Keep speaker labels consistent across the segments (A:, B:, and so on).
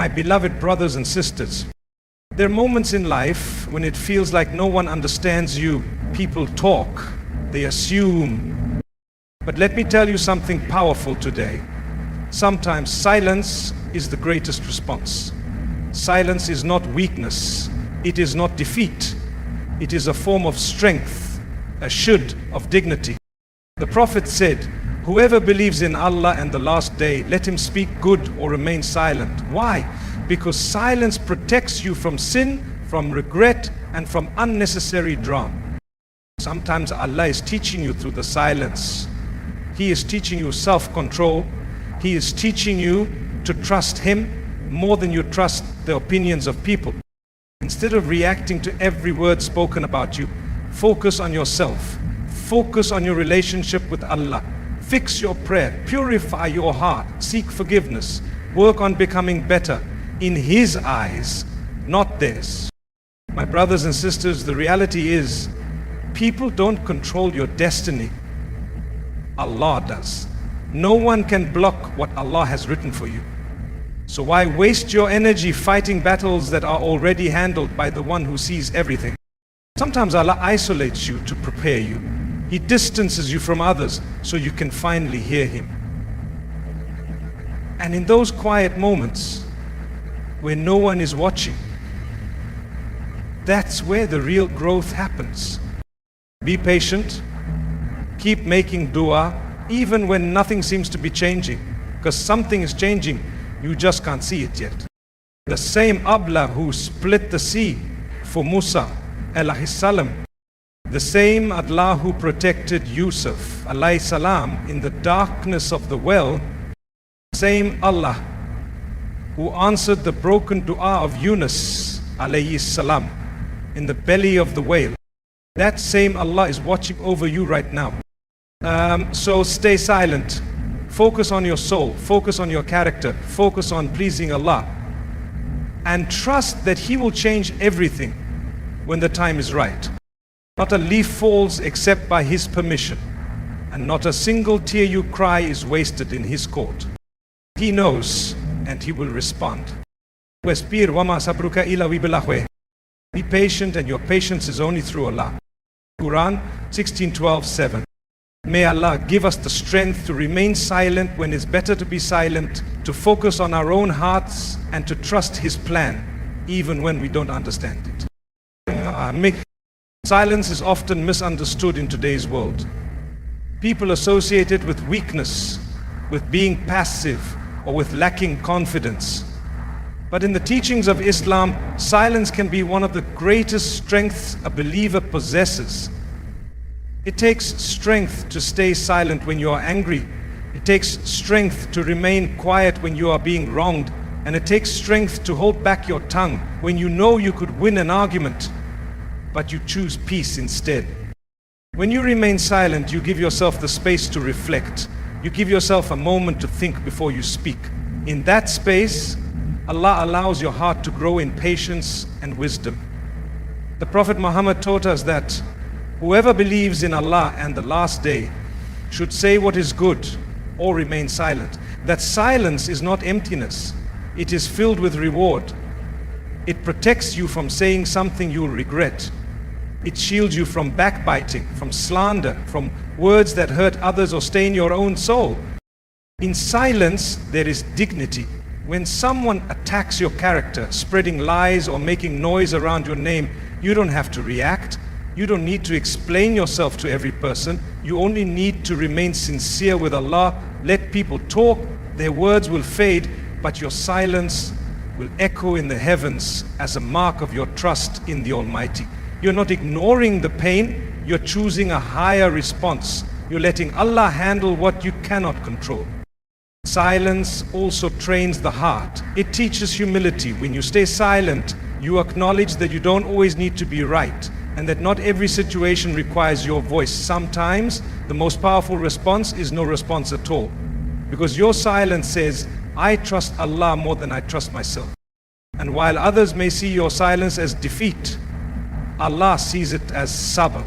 A: My beloved brothers and sisters, there are moments in life when it feels like no one understands you. People talk, they assume. But let me tell you something powerful today. Sometimes silence is the greatest response. Silence is not weakness. It is not defeat. It is a form of strength, a should of dignity. The Prophet said, whoever believes in Allah and the last day, let him speak good or remain silent. Why? Because silence protects you from sin, from regret, and from unnecessary drama. Sometimes Allah is teaching you through the silence. He is teaching you self-control. He is teaching you to trust Him more than you trust the opinions of people. Instead of reacting to every word spoken about you, focus on yourself. Focus on your relationship with Allah. Fix your prayer. Purify your heart. Seek forgiveness. Work on becoming better in His eyes, not theirs. My brothers and sisters, the reality is, people don't control your destiny. Allah does. No one can block what Allah has written for you. So why waste your energy fighting battles that are already handled by the one who sees everything? Sometimes Allah isolates you to prepare you. He distances you from others so you can finally hear Him. And in those quiet moments where no one is watching, that's where the real growth happens. Be patient. Keep making dua even when nothing seems to be changing, because something is changing. You just can't see it yet. The same Allāh who split the sea for Musa alayhi salam, the same Allah who protected Yusuf alayhi salam in the darkness of the well, same Allah who answered the broken dua of Yunus alayhi salam in the belly of the whale, that same Allah is watching over you right now. So stay silent. Focus on your soul, focus on your character, focus on pleasing Allah, and trust that He will change everything when the time is right. Not a leaf falls except by His permission, and not a single tear you cry is wasted in His court. He knows, and He will respond. Be patient, and your patience is only through Allah. Qur'an 16:12-7. May Allah give us the strength to remain silent when it's better to be silent, to focus on our own hearts, and to trust His plan, even when we don't understand it. Silence is often misunderstood in today's world. People associate it with weakness, with being passive, or with lacking confidence. But in the teachings of Islam, silence can be one of the greatest strengths a believer possesses. It takes strength to stay silent when you are angry. It takes strength to remain quiet when you are being wronged. And it takes strength to hold back your tongue when you know you could win an argument, but you choose peace instead. When you remain silent, you give yourself the space to reflect. You give yourself a moment to think before you speak. In that space, Allah allows your heart to grow in patience and wisdom. The Prophet Muhammad taught us that whoever believes in Allah and the last day should say what is good or remain silent. That silence is not emptiness. It is filled with reward. It protects you from saying something you will regret. It shields you from backbiting, from slander, from words that hurt others or stain your own soul. In silence, there is dignity. When someone attacks your character, spreading lies or making noise around your name, you don't have to react. You don't need to explain yourself to every person. You only need to remain sincere with Allah. Let people talk, their words will fade, but your silence will echo in the heavens as a mark of your trust in the Almighty. You're not ignoring the pain, you're choosing a higher response. You're letting Allah handle what you cannot control. Silence also trains the heart. It teaches humility. When you stay silent, you acknowledge that you don't always need to be right, and that not every situation requires your voice. Sometimes the most powerful response is no response at all, because your silence says, I trust Allah more than I trust myself. And while others may see your silence as defeat, Allah sees it as sabr.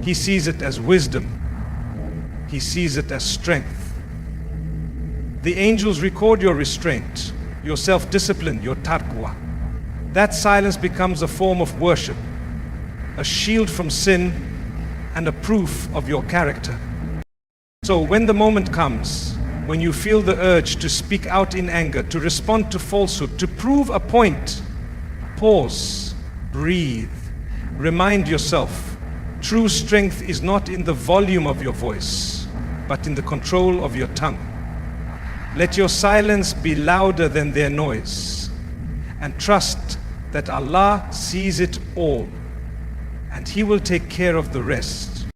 A: He sees it as wisdom. He sees it as strength. The angels record your restraint. your self-discipline, your taqwa. That silence becomes a form of worship, a shield from sin, and a proof of your character. So when the moment comes, when you feel the urge to speak out in anger, to respond to falsehood, to prove a point, pause, breathe, remind yourself, true strength is not in the volume of your voice, but in the control of your tongue. Let your silence be louder than their noise, and trust that Allah sees it all, and He will take care of the rest.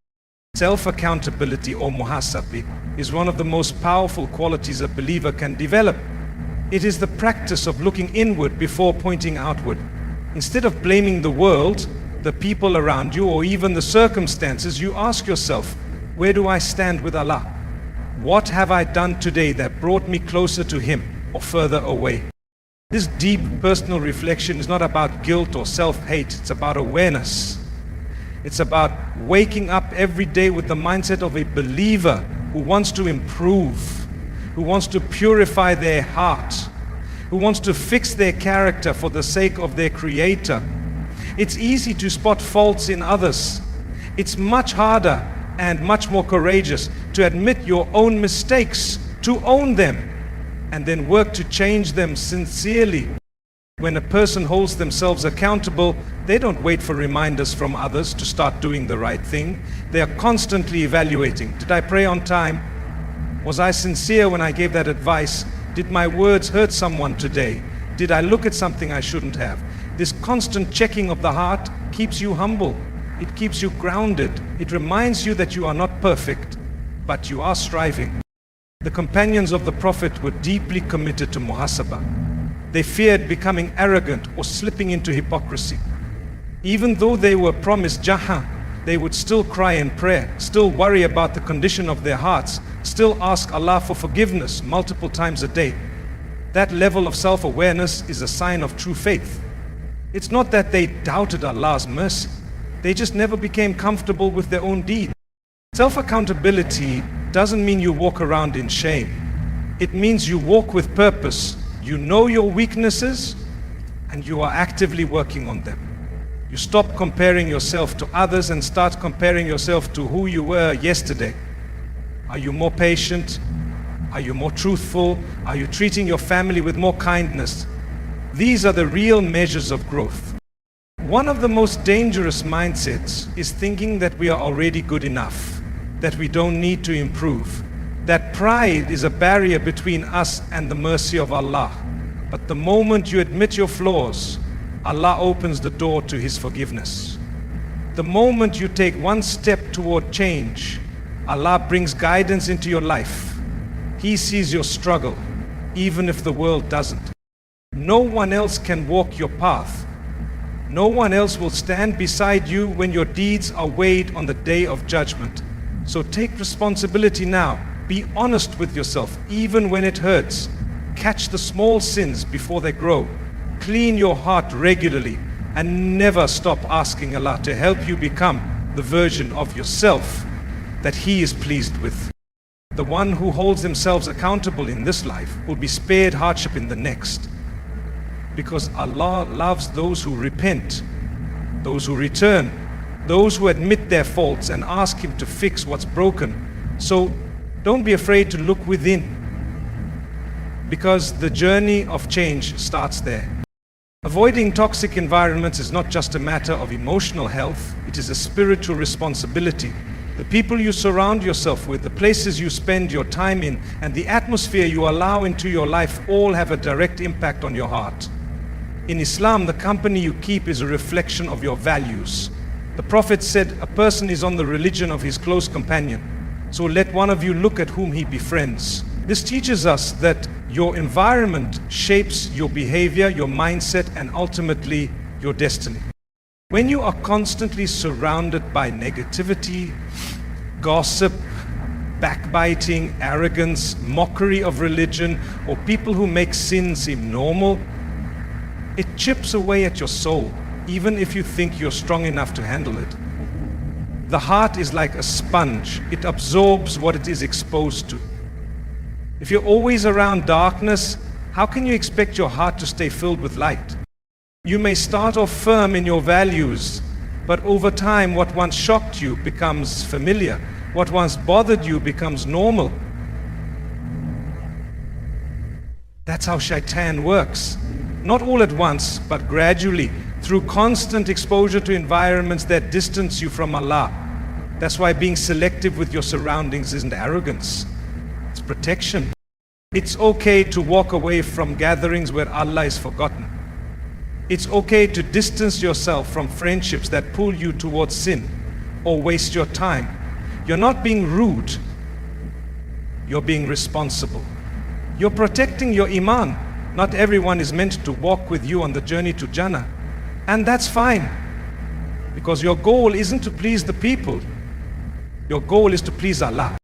A: Self-accountability, or muhasabi, is one of the most powerful qualities a believer can develop. It is the practice of looking inward before pointing outward. Instead of blaming the world, the people around you, or even the circumstances, you ask yourself, where do I stand with Allah? What have I done today that brought me closer to Him or further away? This deep personal reflection is not about guilt or self-hate, it's about awareness. It's about waking up every day with the mindset of a believer who wants to improve, who wants to purify their heart, who wants to fix their character for the sake of their Creator. It's easy to spot faults in others. It's much harder and much more courageous to admit your own mistakes, to own them, and then work to change them sincerely. When a person holds themselves accountable, they don't wait for reminders from others to start doing the right thing. They are constantly evaluating. Did I pray on time? Was I sincere when I gave that advice? Did my words hurt someone today? Did I look at something I shouldn't have? This constant checking of the heart keeps you humble. It keeps you grounded. It reminds you that you are not perfect, but you are striving. The companions of the Prophet were deeply committed to muhasabah. They feared becoming arrogant or slipping into hypocrisy. Even though they were promised Jannah, they would still cry in prayer, still worry about the condition of their hearts, still ask Allah for forgiveness multiple times a day. That level of self-awareness is a sign of true faith. It's not that they doubted Allah's mercy. They just never became comfortable with their own deeds. Self-accountability doesn't mean you walk around in shame. It means you walk with purpose. You know your weaknesses and you are actively working on them. You stop comparing yourself to others and start comparing yourself to who you were yesterday. Are you more patient? Are you more truthful? Are you treating your family with more kindness? These are the real measures of growth. One of the most dangerous mindsets is thinking that we are already good enough, that we don't need to improve. That pride is a barrier between us and the mercy of Allah. But the moment you admit your flaws, Allah opens the door to His forgiveness. The moment you take one step toward change, Allah brings guidance into your life. He sees your struggle, even if the world doesn't. No one else can walk your path. No one else will stand beside you when your deeds are weighed on the day of judgment. So take responsibility now. Be honest with yourself, even when it hurts. Catch the small sins before they grow. Clean your heart regularly and never stop asking Allah to help you become the version of yourself that He is pleased with. The one who holds themselves accountable in this life will be spared hardship in the next. Because Allah loves those who repent, those who return, those who admit their faults and ask Him to fix what's broken. So don't be afraid to look within, because the journey of change starts there. Avoiding toxic environments is not just a matter of emotional health, it is a spiritual responsibility. The people you surround yourself with, the places you spend your time in, and the atmosphere you allow into your life all have a direct impact on your heart. In Islam, the company you keep is a reflection of your values. The Prophet said, a person is on the religion of his close companion. So let one of you look at whom he befriends. This teaches us that your environment shapes your behavior, your mindset, and ultimately your destiny. When you are constantly surrounded by negativity, gossip, backbiting, arrogance, mockery of religion, or people who make sin seem normal, it chips away at your soul, even if you think you're strong enough to handle it. The heart is like a sponge. It absorbs what it is exposed to. If you're always around darkness, how can you expect your heart to stay filled with light? You may start off firm in your values, but over time what once shocked you becomes familiar. What once bothered you becomes normal. That's how shaitan works. Not all at once, but gradually, through constant exposure to environments that distance you from Allah. That's why being selective with your surroundings isn't arrogance. It's protection. It's okay to walk away from gatherings where Allah is forgotten. It's okay to distance yourself from friendships that pull you towards sin or waste your time. You're not being rude. You're being responsible. You're protecting your iman. Not everyone is meant to walk with you on the journey to Jannah. And that's fine. Because your goal isn't to please the people. Your goal is to please Allah.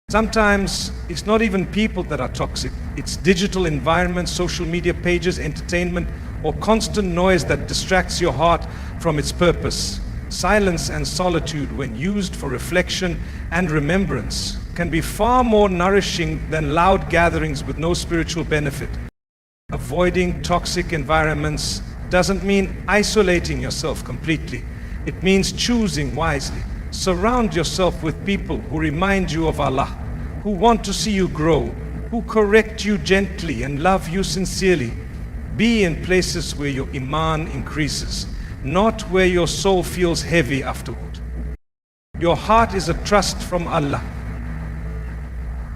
A: Sometimes it's not even people that are toxic. It's digital environments, social media pages, entertainment, or constant noise that distracts your heart from its purpose. Silence and solitude, when used for reflection and remembrance, can be far more nourishing than loud gatherings with no spiritual benefit. Avoiding toxic environments doesn't mean isolating yourself completely. It means choosing wisely. Surround yourself with people who remind you of Allah, who want to see you grow, who correct you gently and love you sincerely. Be in places where your iman increases, not where your soul feels heavy afterward. Your heart is a trust from Allah.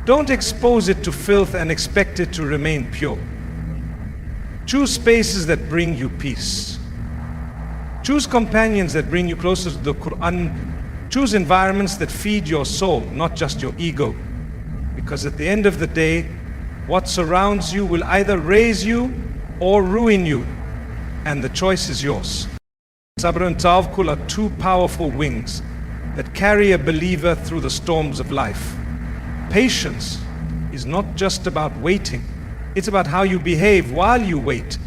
A: Don't expose it to filth and expect it to remain pure. Choose spaces that bring you peace. Choose companions that bring you closer to the Qur'an. Choose environments that feed your soul, not just your ego. Because at the end of the day, what surrounds you will either raise you or ruin you. And the choice is yours. Sabr and Tawakkul are two powerful wings that carry a believer through the storms of life. Patience is not just about waiting. It's about how you behave while you wait.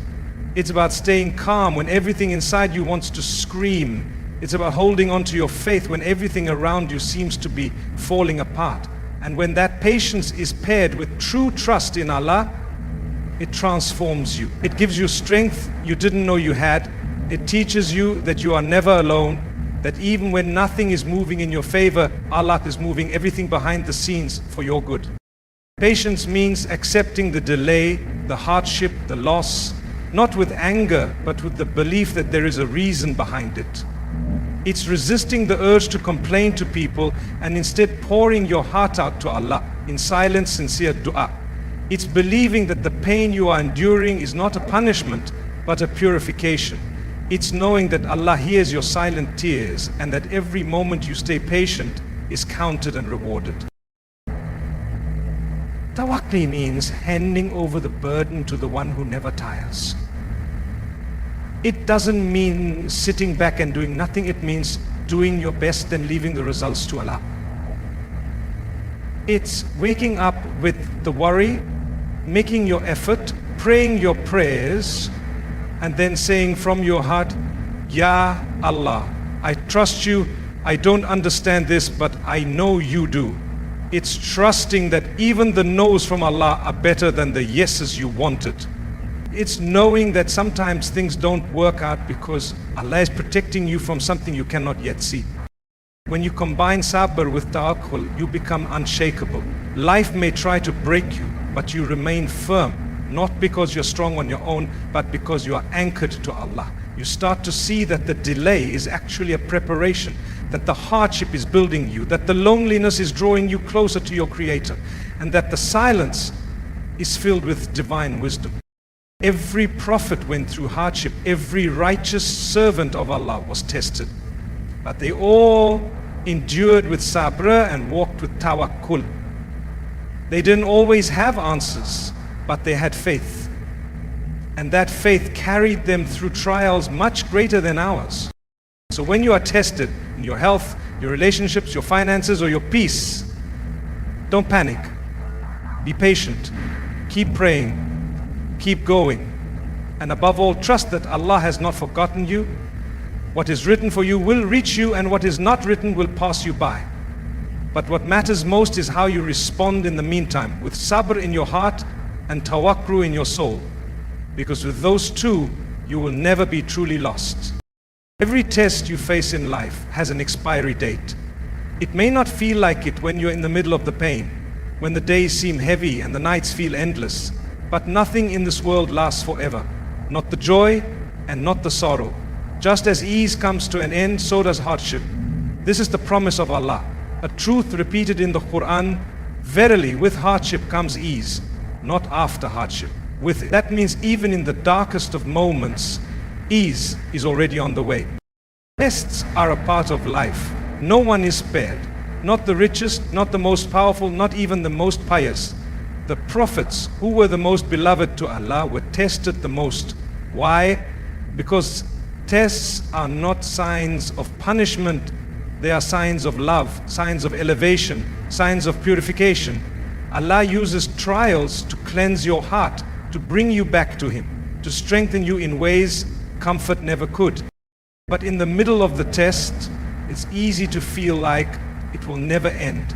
A: It's about staying calm when everything inside you wants to scream. It's about holding on to your faith when everything around you seems to be falling apart. And when that patience is paired with true trust in Allah, it transforms you. It gives you strength you didn't know you had. It teaches you that you are never alone, that even when nothing is moving in your favor, Allah is moving everything behind the scenes for your good. Patience means accepting the delay, the hardship, the loss, not with anger, but with the belief that there is a reason behind it. It's resisting the urge to complain to people and instead pouring your heart out to Allah in silent, sincere du'a. It's believing that the pain you are enduring is not a punishment, but a purification. It's knowing that Allah hears your silent tears and that every moment you stay patient is counted and rewarded. Tawakkul means handing over the burden to the one who never tires. It doesn't mean sitting back and doing nothing. It means doing your best and leaving the results to Allah. It's waking up with the worry, making your effort, praying your prayers, and then saying from your heart, Ya Allah, I trust you. I don't understand this, but I know you do. It's trusting that even the no's from Allah are better than the yeses you wanted. It's knowing that sometimes things don't work out because Allah is protecting you from something you cannot yet see. When you combine sabr with tawakkul, you become unshakable. Life may try to break you, but you remain firm, not because you're strong on your own, but because you are anchored to Allah. You start to see that the delay is actually a preparation, that the hardship is building you, that the loneliness is drawing you closer to your Creator, and that the silence is filled with divine wisdom. Every prophet went through hardship. Every righteous servant of Allah was tested. But they all endured with sabr and walked with tawakkul. They didn't always have answers, but they had faith. And that faith carried them through trials much greater than ours. So when you are tested in your health, your relationships, your finances, or your peace, don't panic. Be patient. Keep praying. Keep going. And above all, trust that Allah has not forgotten you. What is written for you will reach you, and what is not written will pass you by. But what matters most is how you respond in the meantime, with sabr in your heart and Tawakkul in your soul. Because with those two, you will never be truly lost. Every test you face in life has an expiry date. It may not feel like it when you're in the middle of the pain, when the days seem heavy and the nights feel endless, but nothing in this world lasts forever. Not the joy and not the sorrow. Just as ease comes to an end, so does hardship. This is the promise of Allah, a truth repeated in the Qur'an. Verily, with hardship comes ease, not after hardship. With it. That means even in the darkest of moments, ease is already on the way. Tests are a part of life. No one is spared. Not the richest, not the most powerful, not even the most pious. The prophets, who were the most beloved to Allah, were tested the most. Why? Because tests are not signs of punishment. They are signs of love, signs of elevation, signs of purification. Allah uses trials to cleanse your heart, to bring you back to Him, to strengthen you in ways comfort never could. But in the middle of the test, it's easy to feel like it will never end.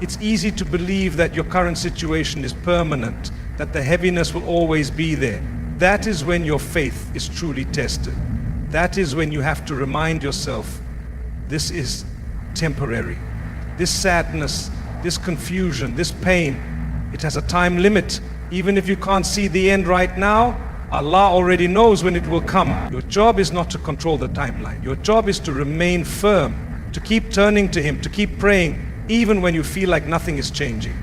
A: It's easy to believe that your current situation is permanent, that the heaviness will always be there. That is when your faith is truly tested. That is when you have to remind yourself, this is temporary. This sadness, this confusion, this pain, it has a time limit. Even if you can't see the end right now, Allah already knows when it will come. Your job is not to control the timeline. Your job is to remain firm, to keep turning to Him, to keep praying, even when you feel like nothing is changing.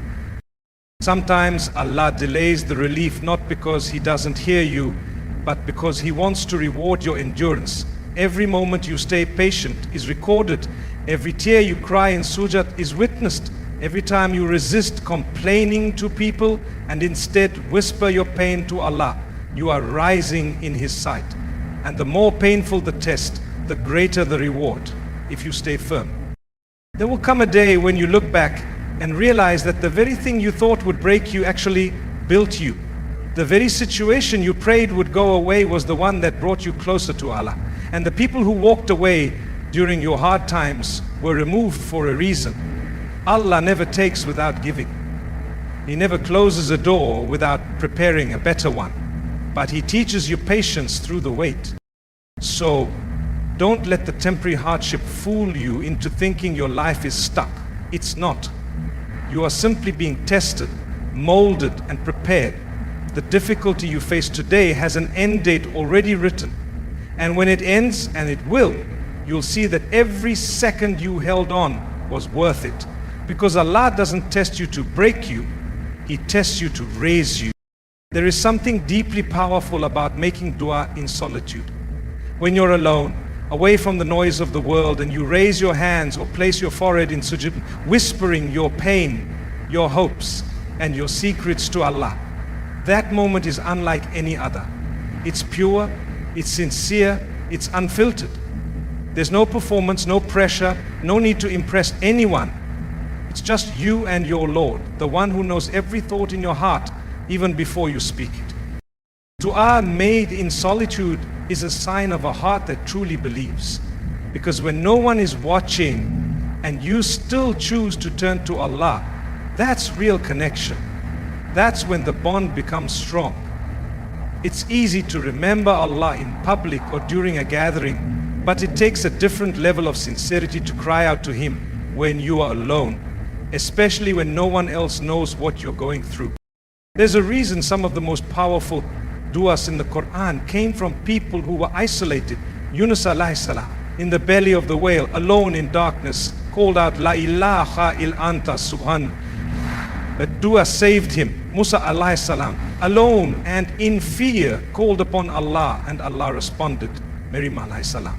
A: Sometimes Allah delays the relief not because He doesn't hear you, but because He wants to reward your endurance. Every moment you stay patient is recorded. Every tear you cry in sujud is witnessed. Every time you resist complaining to people and instead whisper your pain to Allah, you are rising in His sight. And the more painful the test, the greater the reward, if you stay firm. There will come a day when you look back and realize that the very thing you thought would break you actually built you. The very situation you prayed would go away was the one that brought you closer to Allah. And the people who walked away during your hard times were removed for a reason. Allah never takes without giving. He never closes a door without preparing a better one. But He teaches you patience through the wait. So don't let the temporary hardship fool you into thinking your life is stuck. It's not. You are simply being tested, molded and prepared. The difficulty you face today has an end date already written. And when it ends, and it will, you'll see that every second you held on was worth it. Because Allah doesn't test you to break you, He tests you to raise you. There is something deeply powerful about making dua in solitude. When you're alone, away from the noise of the world, and you raise your hands or place your forehead in sujood, whispering your pain, your hopes, and your secrets to Allah. That moment is unlike any other. It's pure, it's sincere, it's unfiltered. There's no performance, no pressure, no need to impress anyone. It's just you and your Lord, the one who knows every thought in your heart, even before you speak it. Dua made in solitude is a sign of a heart that truly believes. Because when no one is watching and you still choose to turn to Allah, that's real connection. That's when the bond becomes strong. It's easy to remember Allah in public or during a gathering, but it takes a different level of sincerity to cry out to Him when you are alone, especially when no one else knows what you're going through. There's a reason some of the most powerful du'as in the Qur'an came from people who were isolated. Yunus alayhi salam, in the belly of the whale, alone in darkness, called out, La ilaha il anta subhan. That dua saved him. Musa alayhi salam, alone and in fear, called upon Allah, and Allah responded. Maryam alayhi salam,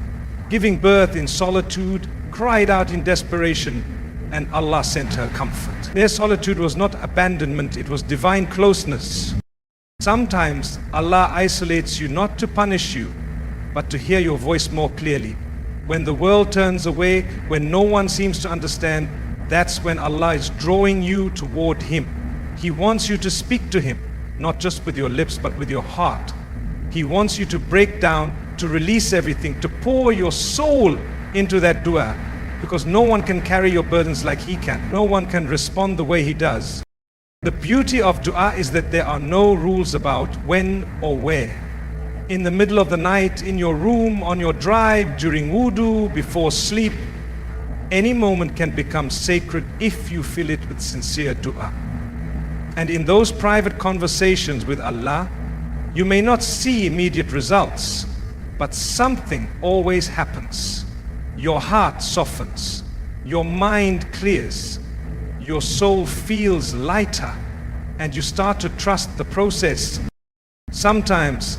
A: giving birth in solitude, cried out in desperation, and Allah sent her comfort. Their solitude was not abandonment, it was divine closeness. Sometimes Allah isolates you not to punish you, but to hear your voice more clearly. When the world turns away, when no one seems to understand, that's when Allah is drawing you toward Him. He wants you to speak to Him, not just with your lips, but with your heart. He wants you to break down, to release everything, to pour your soul into that dua, because no one can carry your burdens like He can. No one can respond the way He does. The beauty of dua is that there are no rules about when or where. In the middle of the night, in your room, on your drive, during wudu, before sleep, any moment can become sacred if you fill it with sincere dua. And in those private conversations with Allah, you may not see immediate results, but something always happens. Your heart softens, your mind clears, your soul feels lighter, and you start to trust the process. Sometimes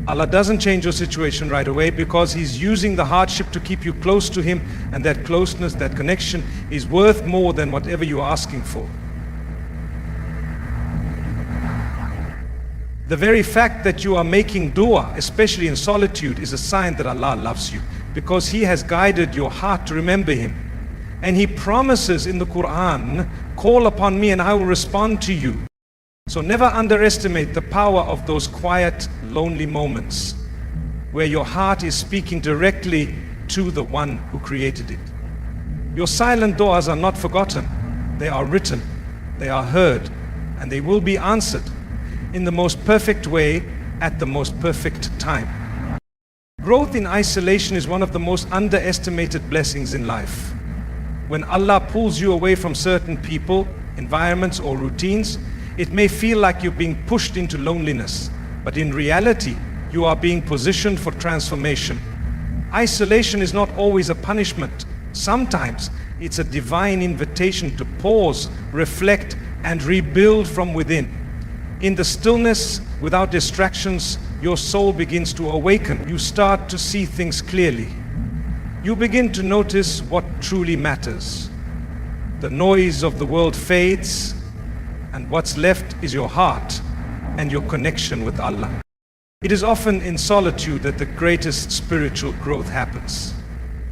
A: Allah doesn't change your situation right away because He's using the hardship to keep you close to Him, and that closeness, that connection is worth more than whatever you are asking for. The very fact that you are making dua, especially in solitude, is a sign that Allah loves you, because He has guided your heart to remember Him. And He promises in the Qur'an, call upon me and I will respond to you. So never underestimate the power of those quiet, lonely moments where your heart is speaking directly to the one who created it. Your silent du'as are not forgotten. They are written, they are heard, and they will be answered in the most perfect way at the most perfect time. Growth in isolation is one of the most underestimated blessings in life. When Allah pulls you away from certain people, environments, or routines, it may feel like you're being pushed into loneliness, but in reality, you are being positioned for transformation. Isolation is not always a punishment. Sometimes it's a divine invitation to pause, reflect, and rebuild from within. In the stillness, without distractions, your soul begins to awaken. You start to see things clearly. You begin to notice what truly matters. The noise of the world fades, and what's left is your heart and your connection with Allah. It is often in solitude that the greatest spiritual growth happens.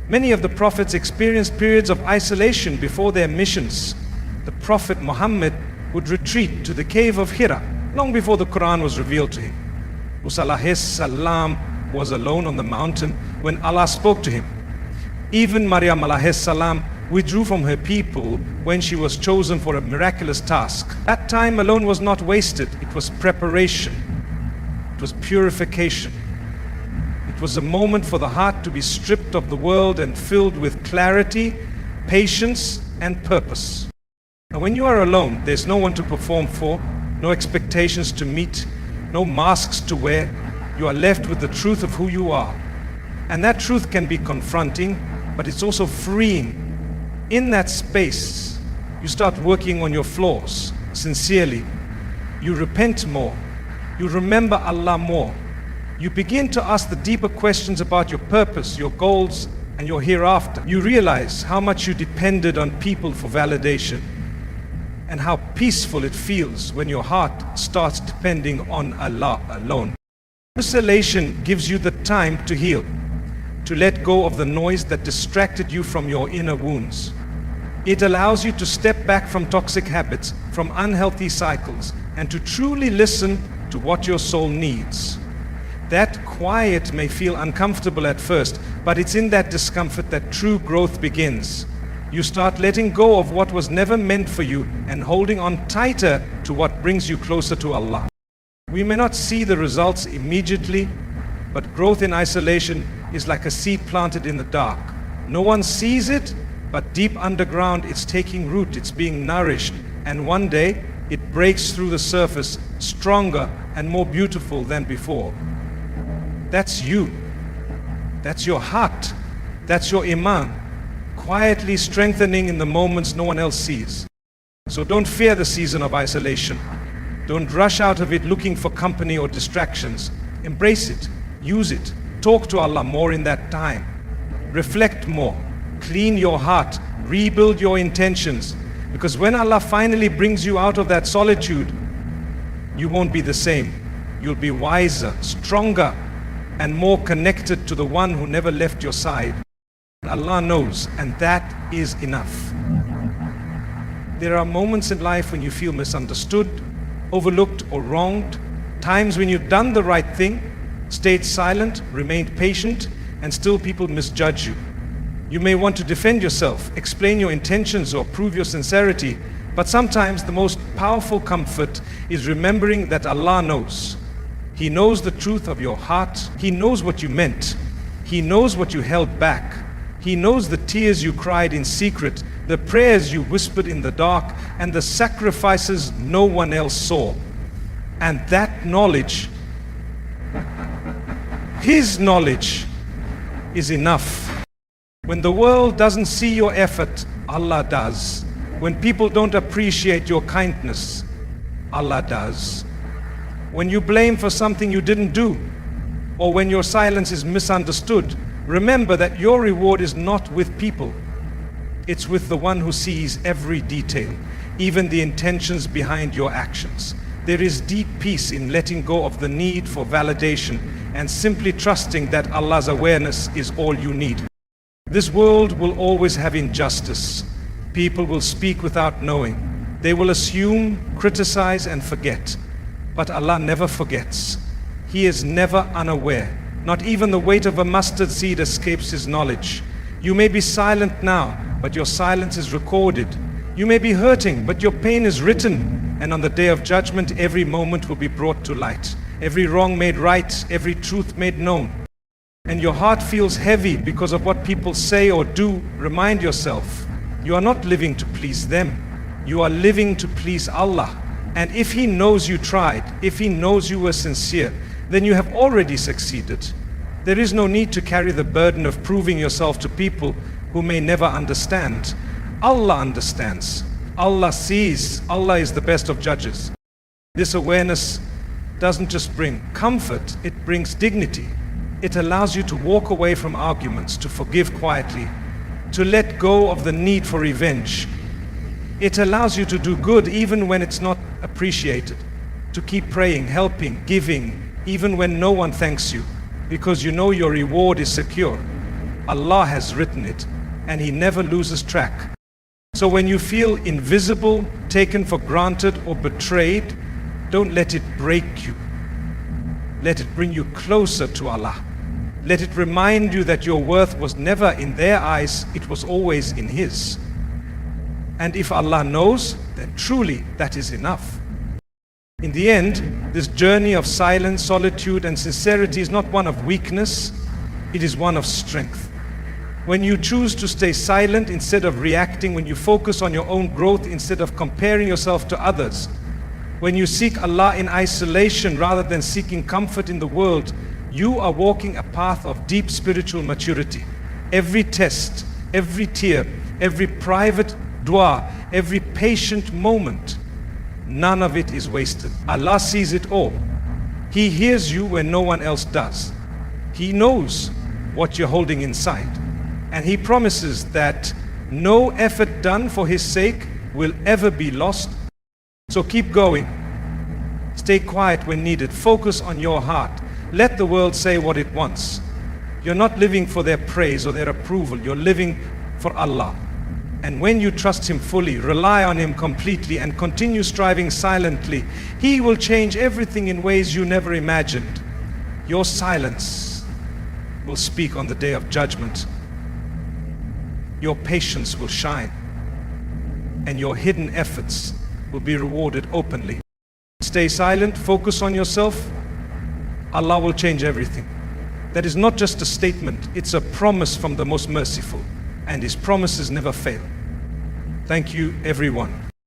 A: Many of the prophets experienced periods of isolation before their missions. The Prophet Muhammad would retreat to the cave of Hira long before the Qur'an was revealed to him. Musa alayhi salam was alone on the mountain when Allah spoke to him. Even Maryam alayhi salam withdrew from her people when she was chosen for a miraculous task. That time alone was not wasted. It was preparation. It was purification. It was a moment for the heart to be stripped of the world and filled with clarity, patience, and purpose. Now, when you are alone, there's no one to perform for, no expectations to meet, no masks to wear. You are left with the truth of who you are. And that truth can be confronting, but it's also freeing. In that space, you start working on your flaws sincerely. You repent more. You remember Allah more. You begin to ask the deeper questions about your purpose, your goals, and your hereafter. You realize how much you depended on people for validation, and how peaceful it feels when your heart starts depending on Allah alone. Isolation gives you the time to heal, to let go of the noise that distracted you from your inner wounds. It allows you to step back from toxic habits, from unhealthy cycles, and to truly listen to what your soul needs. That quiet may feel uncomfortable at first, but it's in that discomfort that true growth begins. You start letting go of what was never meant for you and holding on tighter to what brings you closer to Allah. We may not see the results immediately, but growth in isolation is like a seed planted in the dark. No one sees it, but deep underground it's taking root, it's being nourished, and one day it breaks through the surface stronger and more beautiful than before. That's you. That's your heart. That's your iman, quietly strengthening in the moments no one else sees. So don't fear the season of isolation. Don't rush out of it looking for company or distractions. Embrace it, use it, talk to Allah more in that time. Reflect more, clean your heart, rebuild your intentions, because when Allah finally brings you out of that solitude, you won't be the same. You'll be wiser, stronger, and more connected to the one who never left your side. Allah knows, and that is enough. There are moments in life when you feel misunderstood, overlooked, or wronged. Times when you've done the right thing, stayed silent, remained patient, and still people misjudge you. You may want to defend yourself, explain your intentions, or prove your sincerity, But sometimes the most powerful comfort is remembering that Allah knows. He knows the truth of your heart. He knows what you meant. He knows what you held back. He knows the tears you cried in secret, the prayers you whispered in the dark, and the sacrifices no one else saw. And that knowledge, His knowledge, is enough. When the world doesn't see your effort, Allah does. When people don't appreciate your kindness, Allah does. When you blame for something you didn't do, or when your silence is misunderstood, remember that your reward is not with people. It's with the one who sees every detail, even the intentions behind your actions. There is deep peace in letting go of the need for validation and simply trusting that Allah's awareness is all you need. This world will always have injustice. People will speak without knowing. They will assume, criticize, and forget. But Allah never forgets. He is never unaware. Not even the weight of a mustard seed escapes His knowledge. You may be silent now, but your silence is recorded. You may be hurting, but your pain is written. And on the day of judgment, every moment will be brought to light. Every wrong made right, every truth made known. And your heart feels heavy because of what people say or do. Remind yourself, you are not living to please them. You are living to please Allah. And if He knows you tried, if He knows you were sincere, then you have already succeeded. There is no need to carry the burden of proving yourself to people who may never understand. Allah understands. Allah sees. Allah is the best of judges. This awareness doesn't just bring comfort, it brings dignity. It allows you to walk away from arguments, to forgive quietly, to let go of the need for revenge. It allows you to do good even when it's not appreciated, to keep praying, helping, giving, even when no one thanks you, because you know your reward is secure. Allah has written it, and He never loses track. So when you feel invisible, taken for granted, or betrayed, don't let it break you. Let it bring you closer to Allah. Let it remind you that your worth was never in their eyes, it was always in His. And if Allah knows, then truly that is enough. In the end, this journey of silence, solitude, and sincerity is not one of weakness, it is one of strength. When you choose to stay silent instead of reacting, when you focus on your own growth instead of comparing yourself to others, when you seek Allah in isolation rather than seeking comfort in the world, you are walking a path of deep spiritual maturity. Every test, every tear, every private dua, every patient moment, none of it is wasted. Allah sees it all. He hears you when no one else does. He knows what you're holding inside. And He promises that no effort done for His sake will ever be lost. So keep going. Stay quiet when needed. Focus on your heart. Let the world say what it wants. You're not living for their praise or their approval. You're living for Allah. And when you trust Him fully, rely on Him completely, and continue striving silently, He will change everything in ways you never imagined. Your silence will speak on the day of judgment. Your patience will shine, and your hidden efforts will be rewarded openly. Stay silent, focus on yourself. Allah will change everything. That is not just a statement, it's a promise from the Most Merciful, and His promises never fail. Thank you, everyone.